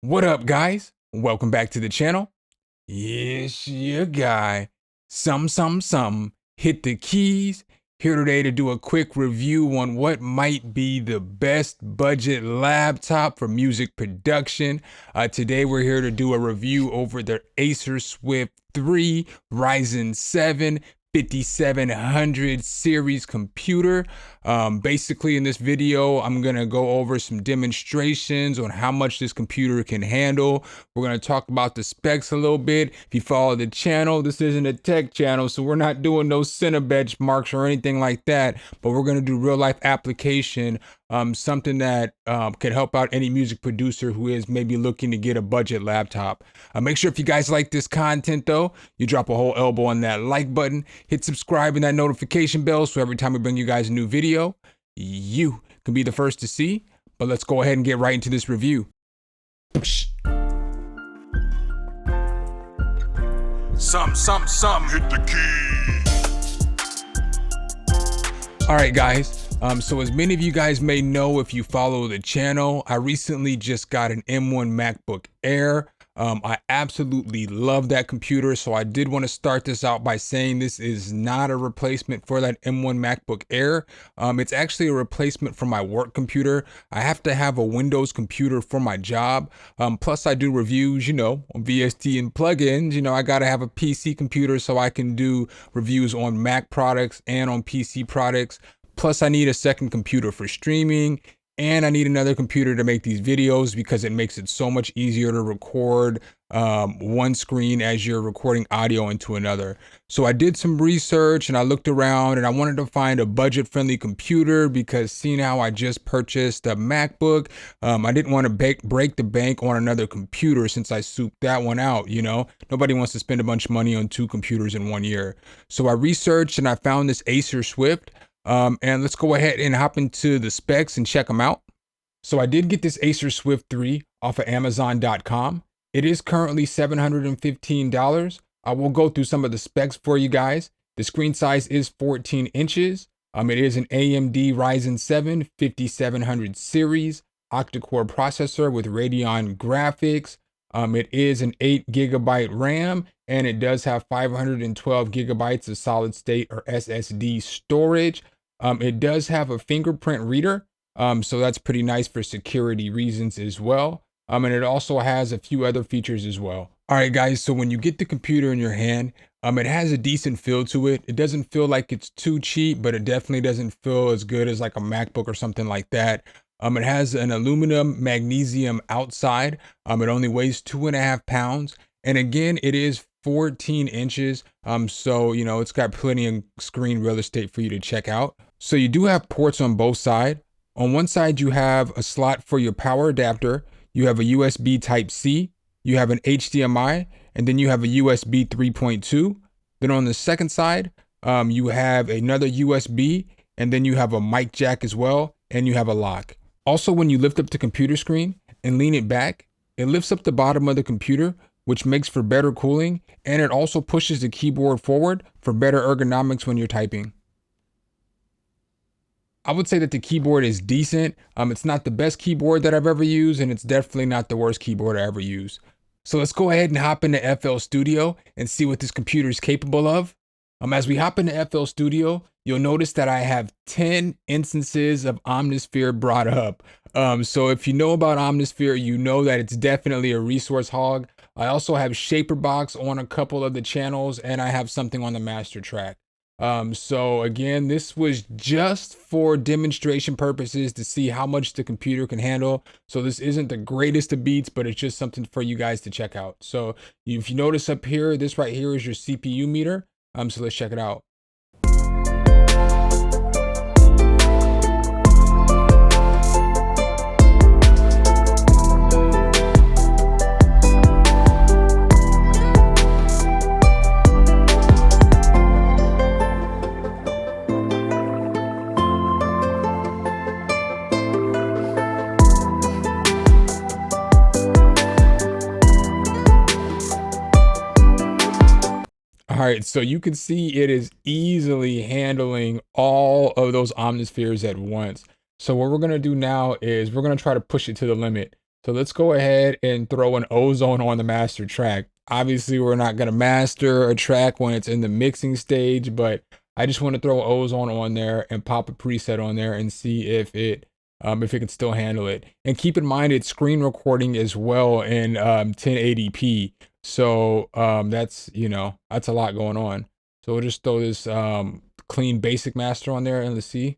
What up, guys? Welcome back to the channel. It's your guy, SumnSumnSumn. Hit the keys. Here today to do a quick review on what might be the best budget laptop for music production. Today we're here to do a review over the Acer Swift 3 Ryzen 7 5700 series computer. Basically in this video, I'm gonna go over some demonstrations on how much this computer can handle. We're gonna talk about the specs a little bit. If you follow the channel, this isn't a tech channel, so we're not doing no Cinebenchmarks or anything like that, but we're gonna do real life application, something that can help out any music producer who is maybe looking to get a budget laptop. Make sure if you guys like this content though, you drop a whole elbow on that like button, hit subscribe and that notification bell so every time we bring you guys a new video, you can be the first to see. But let's go ahead and get right into this review. Some hit the key. All right, guys. So as many of you guys may know, if you follow the channel, I recently just got an M1 MacBook Air. I absolutely love that computer, so I did want to start this out by saying this is not a replacement for that M1 MacBook Air. It's actually a replacement for my work computer. I have to have a Windows computer for my job. Plus I do reviews, on VST and plugins. I gotta have a PC computer so I can do reviews on Mac products and on PC products. Plus I need a second computer for streaming, and I need another computer to make these videos because it makes it so much easier to record one screen as you're recording audio into another. So I did some research and I looked around and I wanted to find a budget-friendly computer because seeing how I just purchased a MacBook, I didn't want to break the bank on another computer since I souped that one out, Nobody wants to spend a bunch of money on two computers in 1 year. So I researched and I found this Acer Swift. And let's go ahead and hop into the specs and check them out. So I did get this Acer Swift 3 off of Amazon.com. It is currently $715. I will go through some of the specs for you guys. The screen size is 14 inches. It is an AMD Ryzen 7 5700 series octa-core processor with Radeon graphics. It is an 8GB RAM, and it does have 512 gigabytes of solid state or SSD storage. It does have a fingerprint reader, so that's pretty nice for security reasons as well. And it also has a few other features as well. All right, guys, so when you get the computer in your hand, it has a decent feel to it. It doesn't feel like it's too cheap, but it definitely doesn't feel as good as like a MacBook or something like that. It has an aluminum magnesium outside. It only weighs 2.5 pounds. And again, it is 14 inches. So, it's got plenty of screen real estate for you to check out. So you do have ports on both sides. On one side, you have a slot for your power adapter. You have a USB Type-C. You have an HDMI, and then you have a USB 3.2. Then on the second side, you have another USB, and then you have a mic jack as well, and you have a lock. Also, when you lift up the computer screen and lean it back, it lifts up the bottom of the computer, which makes for better cooling, and it also pushes the keyboard forward for better ergonomics when you're typing. I would say that the keyboard is decent. It's not the best keyboard that I've ever used, and it's definitely not the worst keyboard I ever used. So let's go ahead and hop into FL Studio and see what this computer is capable of. As we hop into FL Studio, you'll notice that I have 10 instances of Omnisphere brought up. So if you know about Omnisphere, you know that it's definitely a resource hog. I also have Shaperbox on a couple of the channels, and I have something on the master track. So again, this was just for demonstration purposes to see how much the computer can handle. So this isn't the greatest of beats, but it's just something for you guys to check out. So if you notice up here, this right here is your CPU meter. So let's check it out. All right, so you can see it is easily handling all of those Omnispheres at once. So what we're gonna do now is we're gonna try to push it to the limit. So let's go ahead and throw an ozone on the master track. Obviously, we're not going to master a track when it's in the mixing stage, but I just want to throw ozone on there and pop a preset on there and see if it can still handle it. And keep in mind, it's screen recording as well in 1080p. So that's, that's a lot going on. So we'll just throw this clean basic master on there and let's see.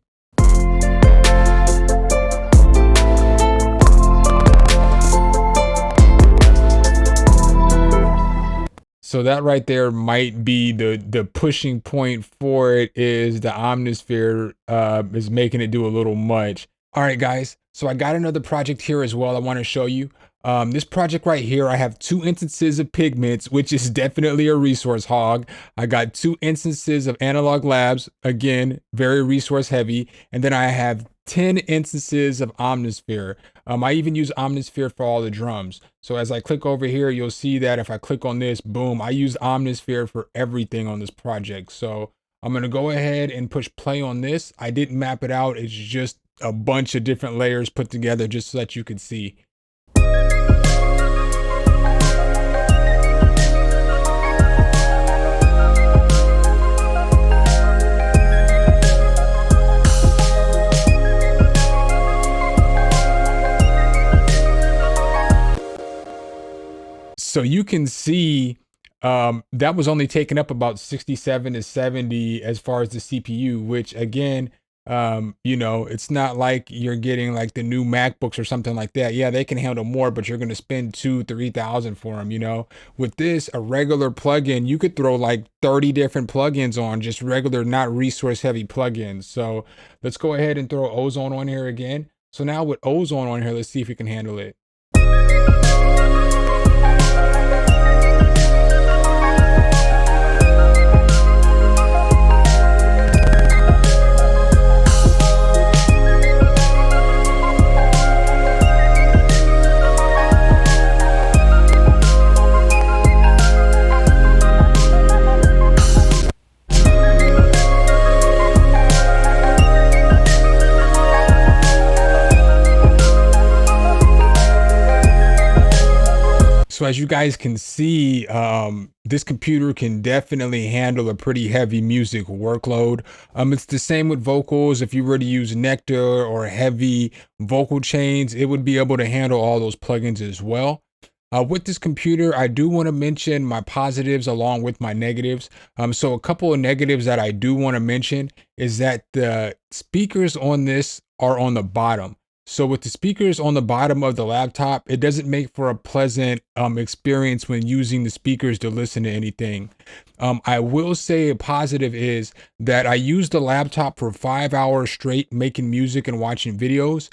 So that right there might be the pushing point for it, is the Omnisphere is making it do a little much. All right, guys. So I got another project here as well I want to show you. This project right here, I have 2 instances of pigments, which is definitely a resource hog. I got 2 instances of Analog Labs, again, very resource heavy. And then I have 10 instances of Omnisphere. I even use Omnisphere for all the drums. So as I click over here, you'll see that if I click on this, boom, I use Omnisphere for everything on this project. So I'm going to go ahead and push play on this. I didn't map it out. It's just a bunch of different layers put together just so that you could see. So you can see that was only taking up about 67 to 70 as far as the CPU, which again, it's not like you're getting like the new MacBooks or something like that. Yeah, they can handle more, but you're going to spend 2,000-3,000 for them. With this, a regular plugin, you could throw like 30 different plugins on, just regular, not resource heavy plugins. So let's go ahead and throw ozone on here again. So now with ozone on here, let's see if we can handle it. So as you guys can see, this computer can definitely handle a pretty heavy music workload. It's the same with vocals. If you were to use Nectar or heavy vocal chains, it would be able to handle all those plugins as well. With this computer, I do want to mention my positives along with my negatives. So a couple of negatives that I do want to mention is that the speakers on this are on the bottom. So with the speakers on the bottom of the laptop, it doesn't make for a pleasant experience when using the speakers to listen to anything. I will say a positive is that I used the laptop for 5 hours straight making music and watching videos.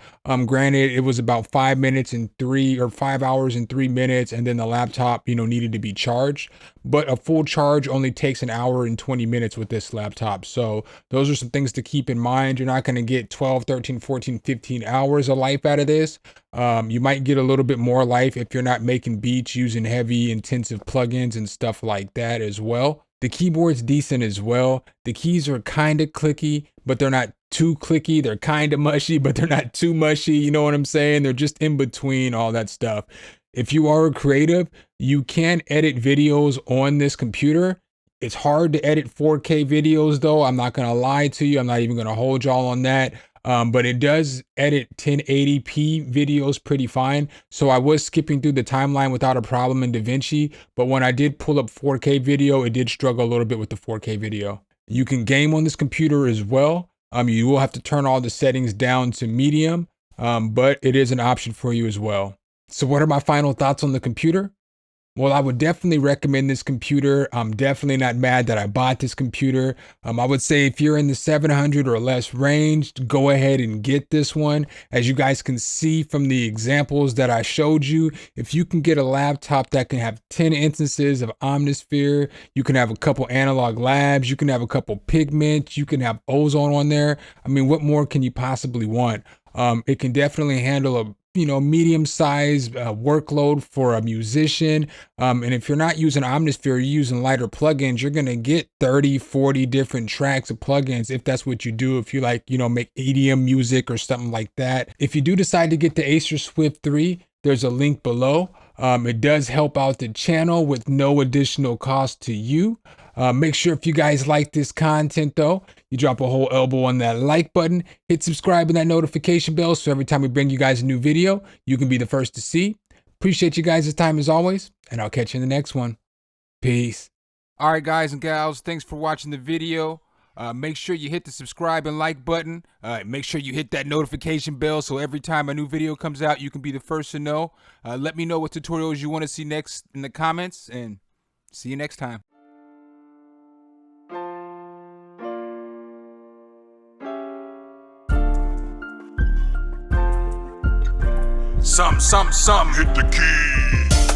Granted, it was about 5 minutes and 5 hours and 3 minutes, and then the laptop, needed to be charged. But a full charge only takes an hour and 20 minutes with this laptop. So those are some things to keep in mind. You're not going to get 12, 13, 14, 15 hours of life out of this. You might get a little bit more life if you're not making beats using heavy, intensive plugins and stuff like that as well. The keyboard's decent as well. The keys are kind of clicky, but they're not too clicky. They're kind of mushy, but they're not too mushy. You know what I'm saying? They're just in between all that stuff. If you are a creative, you can edit videos on this computer. It's hard to edit 4K videos though. I'm not gonna lie to you. I'm not even gonna hold y'all on that. But it does edit 1080p videos pretty fine. So I was skipping through the timeline without a problem in DaVinci, but when I did pull up 4K video, it did struggle a little bit with the 4K video. You can game on this computer as well. You will have to turn all the settings down to medium, but it is an option for you as well. So what are my final thoughts on the computer? Well, I would definitely recommend this computer. I'm definitely not mad that I bought this computer. I would say if you're in the 700 or less range, go ahead and get this one. As you guys can see from the examples that I showed you, if you can get a laptop that can have 10 instances of Omnisphere, you can have a couple Analog Labs, you can have a couple Pigment, you can have ozone on there. I mean, what more can you possibly want? It can definitely handle a medium-sized workload for a musician. And if you're not using Omnisphere, you're using lighter plugins, you're going to get 30, 40 different tracks of plugins if that's what you do. If you like, make EDM music or something like that. If you do decide to get the Acer Swift 3, there's a link below. It does help out the channel with no additional cost to you. Make sure if you guys like this content though, you drop a whole elbow on that like button, hit subscribe and that notification bell so every time we bring you guys a new video, you can be the first to see. Appreciate you guys' time as always, and I'll catch you in the next one. Peace. All right, guys and gals, thanks for watching the video. Make sure you hit the subscribe and like button. Make sure you hit that notification bell so every time a new video comes out, you can be the first to know. Let me know what tutorials you want to see next in the comments, and see you next time. Some, hit the key.